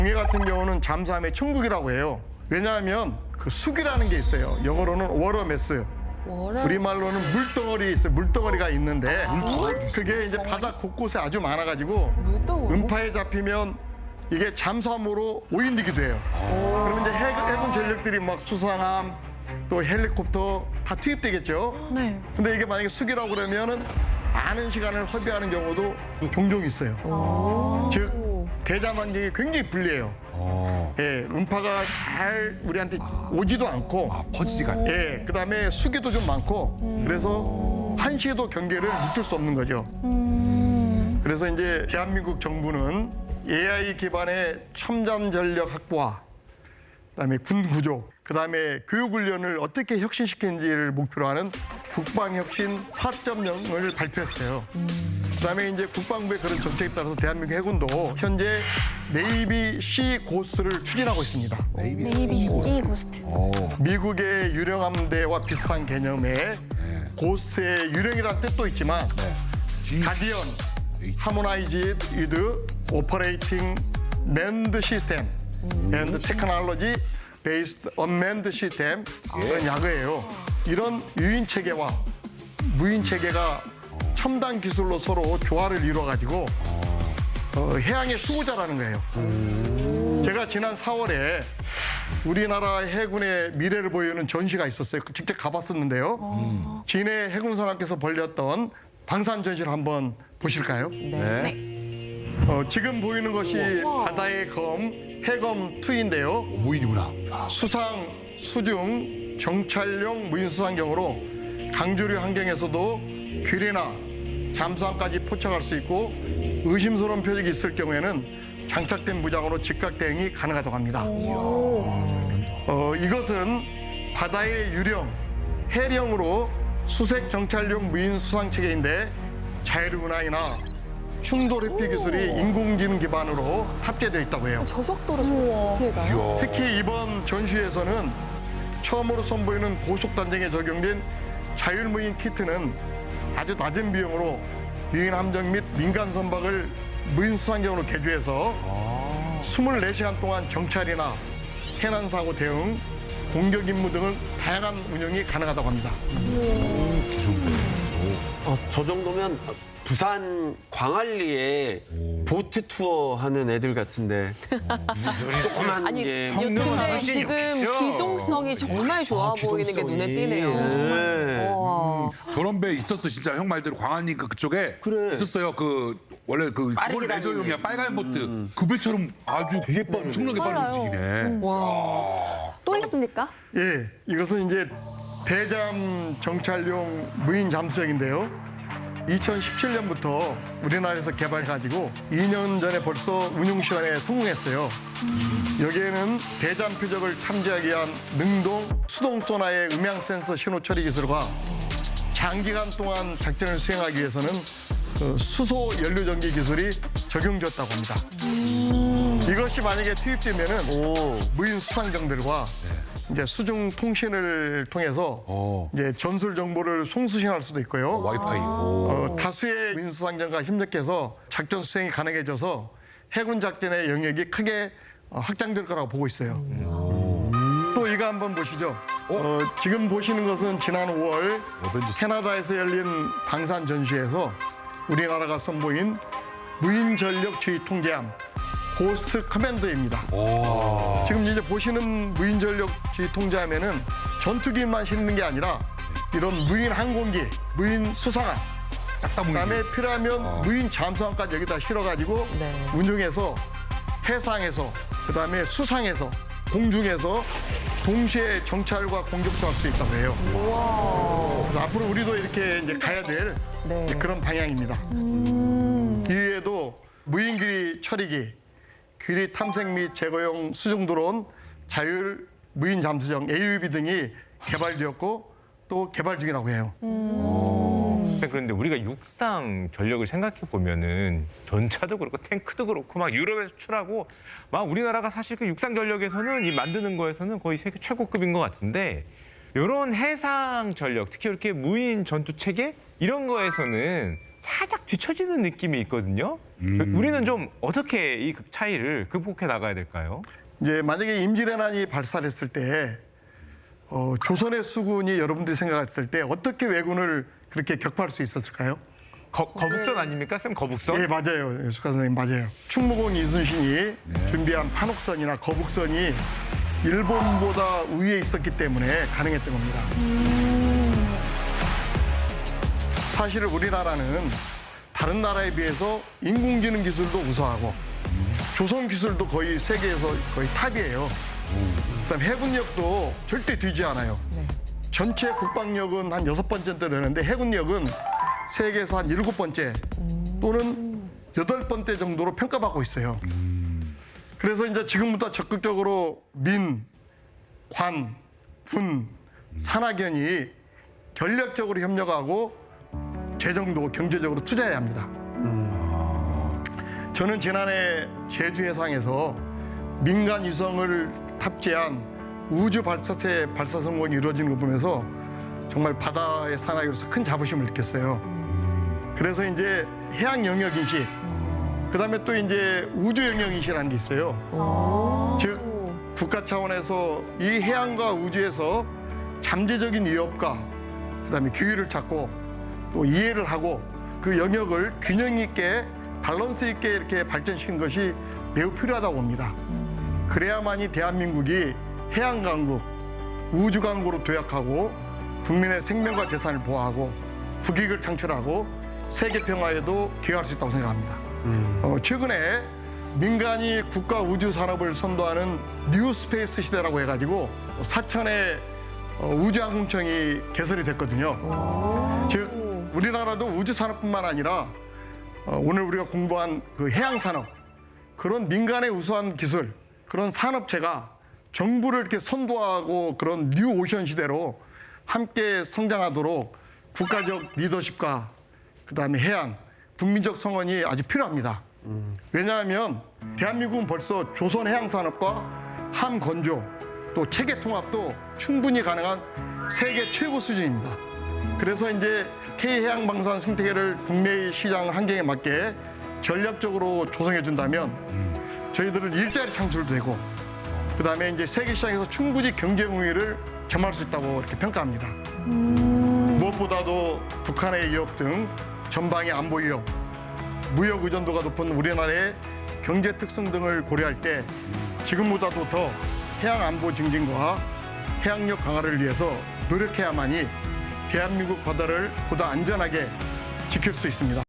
동해 같은 경우는 잠수함의 천국이라고 해요. 왜냐하면 그 수기라는 게 있어요. 영어로는 워러메스. 우리말로는 물덩어리 있어요. 물덩어리가 있는데 그게 이제 바다 곳곳에 아주 많아가지고 음파에 잡히면 이게 잠수함으로 오인되기도 해요. 그러면 이제 해군 전력들이 막 수상함 또 헬리콥터 다 투입되겠죠. 네. 근데 이게 만약에 수기라고 그러면은 많은 시간을 허비하는 경우도 종종 있어요. 즉 대잠 환경이 굉장히 불리해요. 예, 음파가 잘 우리한테 오지도 않고, 퍼지지가 않네. 예, 그다음에 수기도 좀 많고, 그래서 한시에도 경계를 늦출 수 없는 거죠. 그래서 이제 대한민국 정부는 AI 기반의 첨단 전력 확보와 그다음에 군 구조, 그다음에 교육 훈련을 어떻게 혁신시키는지를 목표로 하는 국방혁신 4.0을 발표했어요. 그다음에 이제 국방부의 그런 정책에 따라서 대한민국 해군도 현재 네이비 시 고스트를 추진하고 있습니다. 네이비 네이비 씨 고스트. 미국의 유령 함대와 비슷한 개념의 고스트의 유령이라는 뜻도 있지만 가디언, 하모나이즈드 오퍼레이팅 맨드 시스템 and technology based unmanned system 그런 약어예요. 이런 유인 체계와 무인 체계가 첨단 기술로 서로 조화를 이루어가지고 해양의 수호자라는 거예요. 제가 지난 4월에 우리나라 해군의 미래를 보여주는 전시가 있었어요. 직접 가봤었는데요. 진해 해군선학께서 벌렸던 방산 전시를 한번 보실까요? 네. 지금 보이는 것이 바다의 검, 해검2인데요. 무인이구나. 수상, 수중, 정찰용 무인수상경으로 강조류 환경에서도 귀래나 잠수함까지 포착할 수 있고 의심스러운 표적이 있을 경우에는 장착된 무장으로 즉각 대응이 가능하다고 합니다. 이것은 바다의 유령, 해령으로 수색 정찰용 무인 수상 체계인데 자율 운항이나 충돌 회피 기술이 인공지능 기반으로 탑재되어 있다고 해요. 저 속도로 저렇게 피해가요? 이야. 특히 이번 전시에서는 처음으로 선보이는 고속단정에 적용된 자율무인 키트는 아주 낮은 비용으로 유인 함정 및 민간 선박을 무인 수상경으로 개조해서 24시간 동안 정찰이나 해난 사고 대응, 공격 임무 등을 다양한 운영이 가능하다고 합니다. 저 정도면 부산 광안리에 보트 투어 하는 애들 같은데. 조그만 아니, 게. 근데 지금 기동성이 정말 좋아 보이는 게 눈에 띄네요. 네. 와. 저런 배 있었어 진짜 형 말대로 광안리 그쪽에 그래. 있었어요. 그 원래 그 빠르게 그걸 레저용이야 다니는. 빨간 보트 그 배처럼 아주 되게 빠르네. 엄청나게 빨리 빨라요. 움직이네. 또 있습니까? 예, 이것은 이제 대잠 정찰용 무인 잠수정인데요. 2017년부터 우리나라에서 개발해가지고 2년 전에 벌써 운용 시간에 성공했어요. 여기에는 대잠 표적을 탐지하기 위한 능동, 수동 소나의 음향 센서 신호 처리 기술과 장기간 동안 작전을 수행하기 위해서는 수소 연료 전기 기술이 적용되었다고 합니다. 이것이 만약에 투입되면은 무인 수상정들과 이제 수중 통신을 통해서 이제 전술 정보를 송수신할 수도 있고요. 와이파이. 다수의 무인 수상정과 협력해서 작전 수행이 가능해져서 해군 작전의 영역이 크게 확장될 거라고 보고 있어요. 또 이거 한번 보시죠. 지금 보시는 것은 지난 5월 어벤져스. 캐나다에서 열린 방산 전시에서 우리나라가 선보인 무인 전력 주의 통제함 고스트 커맨더입니다. 지금 이제 보시는 무인 전력 주의 통제함에는 전투기만 실는 게 아니라 이런 무인 항공기, 무인 수상함, 싹 다 무인. 그다음에 필요하면 무인 잠수함까지 여기다 실어가지고 운용해서 해상에서 그다음에 수상에서 공중에서 동시에 정찰과 공격도 할 수 있다고 해요. 그래서 앞으로 우리도 이렇게 이제 가야 될 이제 그런 방향입니다. 이외에도 무인 귀리 처리기, 귀리 탐색 및 제거용 수중 드론, 자율 무인 잠수정 AUV 등이 개발되었고 또 개발 중이라고 해요. 그런데 우리가 육상 전력을 생각해 보면은 전차도 그렇고 탱크도 그렇고 막 유럽에 수출하고 막 우리나라가 사실 그 육상 전력에서는 이 만드는 거에서는 거의 세계 최고급인 것 같은데 이런 해상 전력, 특히 이렇게 무인 전투 체계 이런 거에서는 살짝 뒤처지는 느낌이 있거든요. 우리는 좀 어떻게 이 차이를 극복해 나가야 될까요? 이제 만약에 임진왜란이 발살했을 때 조선의 수군이 여러분들이 생각했을 때 어떻게 왜군을 그렇게 격파할 수 있었을까요? 거북선 아닙니까? 쌤 거북선? 예, 맞아요. 예수가 선생님 맞아요. 충무공 이순신이 준비한 판옥선이나 거북선이 일본보다 우위에 있었기 때문에 가능했던 겁니다. 사실 우리나라는 다른 나라에 비해서 인공지능 기술도 우수하고 조선 기술도 거의 세계에서 거의 탑이에요. 그다음 해군력도 절대 뒤지 않아요. 전체 국방력은 한 6번째 되는데 해군력은 세계에서 한 7번째 또는 8번째 정도로 평가받고 있어요. 그래서 이제 지금부터 적극적으로 민, 관, 군, 산하견이 전략적으로 협력하고 재정도 경제적으로 투자해야 합니다. 저는 지난해 제주 해상에서 민간 위성을 탑재한 우주 발사체 발사 성공이 이루어지는 걸 보면서 정말 바다의 사나이로서 큰 자부심을 느꼈어요. 그래서 이제 해양 영역 인식, 그다음에 또 이제 우주 영역 인식이라는 게 있어요. 즉 국가 차원에서 이 해양과 우주에서 잠재적인 위협과 그다음에 기회를 찾고 또 이해를 하고 그 영역을 균형 있게 밸런스 있게 이렇게 발전시킨 것이 매우 필요하다고 봅니다. 그래야만이 대한민국이 해양 강국, 우주 강국으로 도약하고 국민의 생명과 재산을 보호하고 국익을 창출하고 세계 평화에도 기여할 수 있다고 생각합니다. 최근에 민간이 국가 우주 산업을 선도하는 뉴 스페이스 시대라고 해가지고 사천에 우주항공청이 개설이 됐거든요. 즉 우리나라도 우주 산업뿐만 아니라 오늘 우리가 공부한 그 해양 산업, 그런 민간의 우수한 기술, 그런 산업체가 정부를 이렇게 선도하고 그런 뉴 오션 시대로 함께 성장하도록 국가적 리더십과 그다음에 해양, 국민적 성원이 아주 필요합니다. 왜냐하면 대한민국은 벌써 조선 해양 산업과 함 건조 또 체계 통합도 충분히 가능한 세계 최고 수준입니다. 그래서 이제 K해양방산 생태계를 국내의 시장 환경에 맞게 전략적으로 조성해 준다면 저희들은 일자리 창출도 되고 그다음에 이제 세계 시장에서 충분히 경쟁 우위를 점할 수 있다고 이렇게 평가합니다. 무엇보다도 북한의 위협 등 전방의 안보 위협, 무역 의존도가 높은 우리나라의 경제 특성 등을 고려할 때 지금보다도 더 해양 안보 증진과 해양력 강화를 위해서 노력해야만이 대한민국 바다를 보다 안전하게 지킬 수 있습니다.